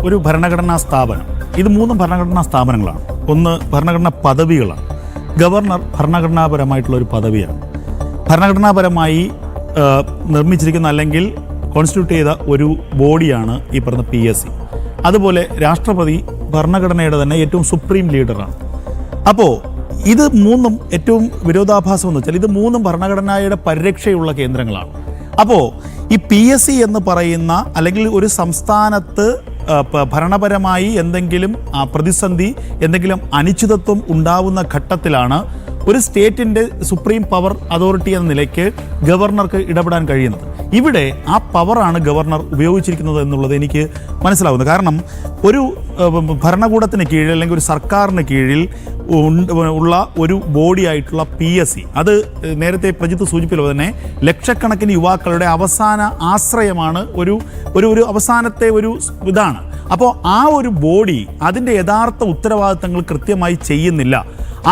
ഒരു ഭരണഘടനാ സ്ഥാപനം, ഇത് 3 ഭരണഘടനാ സ്ഥാപനങ്ങളാണ്. ഒന്ന് ഭരണഘടനാ പദവികളാണ്. ഗവർണർ ഭരണഘടനാപരമായിട്ടുള്ള ഒരു പദവിയാണ്. ഭരണഘടനാപരമായി നിർമ്മിച്ചിരിക്കുന്ന അല്ലെങ്കിൽ കോൺസ്റ്റിറ്റ്യൂട്ട് ചെയ്ത ഒരു ബോഡിയാണ് ഈ പറഞ്ഞ PSC. അതുപോലെ രാഷ്ട്രപതി ഭരണഘടനയുടെ തന്നെ ഏറ്റവും സുപ്രീം ലീഡറാണ്. അപ്പോൾ ഇത് 3 ഏറ്റവും വിരോധാഭാസം എന്ന് വെച്ചാൽ ഇത് 3 ഭരണഘടനയുടെ പരിരക്ഷയുള്ള കേന്ദ്രങ്ങളാണ്. അപ്പോൾ ഈ PSC എന്ന് പറയുന്ന അല്ലെങ്കിൽ ഒരു സംസ്ഥാനത്ത് ഭരണപരമായി എന്തെങ്കിലും പ്രതിസന്ധി, എന്തെങ്കിലും അനിശ്ചിതത്വം ഉണ്ടാവുന്ന ഘട്ടത്തിലാണ് ഒരു സ്റ്റേറ്റിൻ്റെ സുപ്രീം പവർ അതോറിറ്റി എന്ന നിലയ്ക്ക് ഗവർണർക്ക് ഇടപെടാൻ കഴിയുന്നത്. ഇവിടെ ആ പവറാണ് ഗവർണർ ഉപയോഗിച്ചിരിക്കുന്നത് എന്നുള്ളത് എനിക്ക് മനസ്സിലാവുന്നത്. കാരണം ഒരു ഭരണകൂടത്തിന് കീഴിൽ അല്ലെങ്കിൽ ഒരു സർക്കാരിന് കീഴിൽ ഉള്ള ഒരു ബോഡി ആയിട്ടുള്ള PSC, അത് നേരത്തെ പ്രജിത്ത് സൂചിപ്പിച്ചത് തന്നെ ലക്ഷക്കണക്കിന് യുവാക്കളുടെ അവസാന ആശ്രയമാണ്, ഒരു അവസാനത്തെ ഒരു ഇതാണ്. അപ്പോൾ ആ ഒരു ബോഡി അതിൻ്റെ യഥാർത്ഥ ഉത്തരവാദിത്തങ്ങൾ കൃത്യമായി ചെയ്യുന്നില്ല.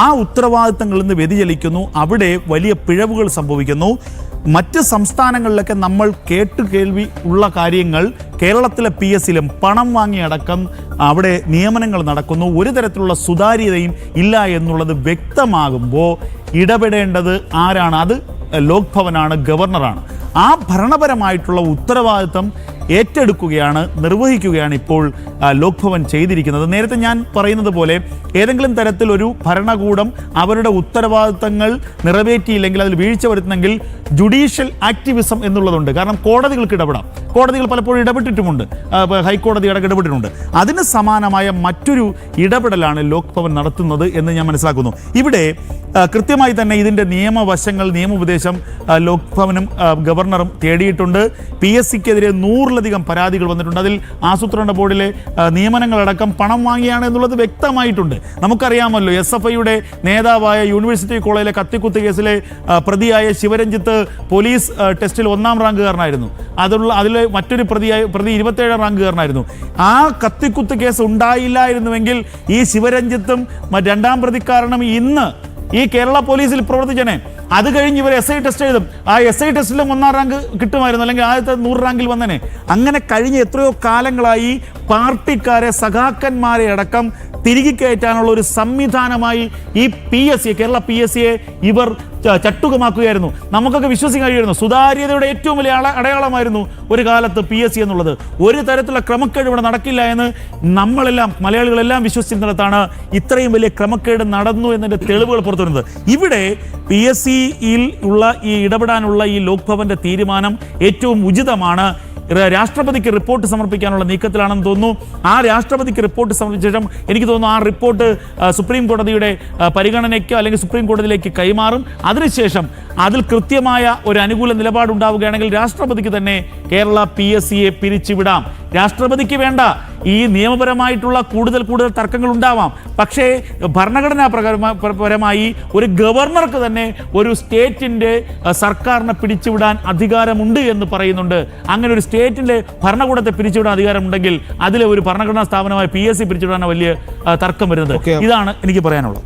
ആ ഉത്തരവാദിത്തങ്ങളിൽ നിന്ന് വ്യതിചലിക്കുന്നു. അവിടെ വലിയ പിഴവുകൾ സംഭവിക്കുന്നു. മറ്റ് സംസ്ഥാനങ്ങളിലൊക്കെ നമ്മൾ കേൾവി ഉള്ള കാര്യങ്ങൾ കേരളത്തിലെ PSCയിലും പണം വാങ്ങിയടക്കം അവിടെ നിയമനങ്ങൾ നടക്കുന്നു. ഒരു തരത്തിലുള്ള സുതാര്യതയും ഇല്ല എന്നുള്ളത് വ്യക്തമാകുമ്പോൾ ഇടപെടേണ്ടത് ആരാണ്? അത് ലോക് ഭവനാണ്, ഗവർണറാണ്. ആ ഭരണപരമായിട്ടുള്ള ഉത്തരവാദിത്തം ഏറ്റെടുക്കുകയാണ്, നിർവഹിക്കുകയാണ് ഇപ്പോൾ ലോക് ഭവൻ ചെയ്തിരിക്കുന്നത്. നേരത്തെ ഞാൻ പറയുന്നത് പോലെ ഏതെങ്കിലും തരത്തിലൊരു ഭരണകൂടം അവരുടെ ഉത്തരവാദിത്തങ്ങൾ നിറവേറ്റിയില്ലെങ്കിൽ, അതിൽ വീഴ്ച വരുത്തുന്നെങ്കിൽ ജുഡീഷ്യൽ ആക്ടിവിസം എന്നുള്ളതുണ്ട്. കാരണം കോടതികൾക്ക് ഇടപെടാം. കോടതികൾ പലപ്പോഴും ഇടപെട്ടിട്ടുമുണ്ട്, ഹൈക്കോടതി ഇടപെട്ടിട്ടുണ്ട്. അതിന് സമാനമായ മറ്റൊരു ഇടപെടലാണ് ലോക് ഭവൻ നടത്തുന്നത് എന്ന് ഞാൻ മനസ്സിലാക്കുന്നു. ഇവിടെ കൃത്യമായി തന്നെ ഇതിൻ്റെ നിയമവശങ്ങൾ, നിയമോപദേശം ലോക് ഭവനും ഗവർണറും തേടിയിട്ടുണ്ട്. PSCക്കെതിരെ 100-ലധികം പരാതികൾ വന്നിട്ടുണ്ട്. അതിൽ ആസൂത്രണ ബോർഡിലെ നിയമനങ്ങളടക്കം പണം വാങ്ങിയാണ് എന്നുള്ളത് വ്യക്തമായിട്ടുണ്ട്. നമുക്കറിയാമല്ലോ, SFIയുടെ നേതാവായ യൂണിവേഴ്സിറ്റി കോളേജിലെ കത്തിക്കുത്ത് കേസിലെ പ്രതിയായ ശിവരഞ്ജിത്ത് പോലീസ് ടെസ്റ്റിൽ 1ാം റാങ്കുകാരനായിരുന്നു. അതിലെ മറ്റൊരു പ്രതി 27ാം റാങ്കുകാരനായിരുന്നു. ആ കത്തിക്കുത്ത് കേസ് ഉണ്ടായില്ലായിരുന്നുവെങ്കിൽ ഈ ശിവരഞ്ജിത്തും 2ാം പ്രതിക്കാരനും ഇന്ന് ഈ കേരള പോലീസിൽ പ്രവർത്തിച്ചനെ. അത് കഴിഞ്ഞ് ഇവർ SI ടെസ്റ്റ് എഴുതും. ആ SI ടെസ്റ്റിലും 1ാം റാങ്ക് കിട്ടുമായിരുന്നു, അല്ലെങ്കിൽ ആദ്യത്തെ 100 റാങ്കിൽ വന്നനെ. അങ്ങനെ കഴിഞ്ഞ എത്രയോ കാലങ്ങളായി പാർട്ടിക്കാരെ, സഖാക്കന്മാരെ അടക്കം തിരികെ കയറ്റാനുള്ള ഒരു സംവിധാനമായി ഈ PSC, കേരള PSCയെ ഇവർ ചട്ടുകമാക്കുകയായിരുന്നു. നമുക്കൊക്കെ വിശ്വസിക്കാൻ കഴിയുമായിരുന്നു. സുതാര്യതയുടെ ഏറ്റവും വലിയ അടയാളമായിരുന്നു ഒരു കാലത്ത് PSC എന്നുള്ളത്. ഒരു തരത്തിലുള്ള ക്രമക്കേട് ഇവിടെ നടക്കില്ല എന്ന് നമ്മളെല്ലാം, മലയാളികളെല്ലാം വിശ്വസിച്ചിരുന്നിടത്താണ് ഇത്രയും വലിയ ക്രമക്കേട് നടന്നു എന്നതിൻ്റെ തെളിവുകൾ പുറത്തു വരുന്നത്. ഇവിടെ PSCയിൽ ഉള്ള ഈ ഇടപെടാനുള്ള ഈ ലോക് ഭവന്റെ തീരുമാനം ഏറ്റവും ഉചിതമാണ്. രാഷ്ട്രപതിക്ക് റിപ്പോർട്ട് സമർപ്പിക്കാനുള്ള നീക്കത്തിലാണെന്ന് തോന്നുന്നു. ആ രാഷ്ട്രപതിക്ക് റിപ്പോർട്ട് സമർപ്പിച്ച ശേഷം എനിക്ക് തോന്നുന്നു ആ റിപ്പോർട്ട് സുപ്രീം കോടതിയുടെ പരിഗണനയ്ക്ക് അല്ലെങ്കിൽ സുപ്രീം കോടതിയിലേക്ക് കൈമാറും. അതിനുശേഷം അതിൽ കൃത്യമായ ഒരു അനുകൂല നിലപാടുണ്ടാവുകയാണെങ്കിൽ രാഷ്ട്രപതിക്ക് തന്നെ കേരള PSCയെ പിരിച്ചുവിടാം. രാഷ്ട്രപതിക്ക് വേണ്ട, ഈ നിയമപരമായിട്ടുള്ള കൂടുതൽ തർക്കങ്ങൾ ഉണ്ടാവാം. പക്ഷേ ഭരണഘടനാ പരമായി ഒരു ഗവർണർക്ക് തന്നെ ഒരു സ്റ്റേറ്റിൻ്റെ സർക്കാരിനെ പിരിച്ചുവിടാൻ അധികാരമുണ്ട് എന്ന് പറയുന്നുണ്ട്. അങ്ങനെ ഒരു സ്റ്റേറ്റിൻ്റെ ഭരണകൂടത്തെ പിരിച്ചുവിടാൻ അധികാരമുണ്ടെങ്കിൽ അതിലെ ഒരു ഭരണഘടനാ സ്ഥാപനമായ PSC പിരിച്ചുവിടാൻ വലിയ തർക്കം വരുന്നത്. ഇതാണ് എനിക്ക് പറയാനുള്ളത്.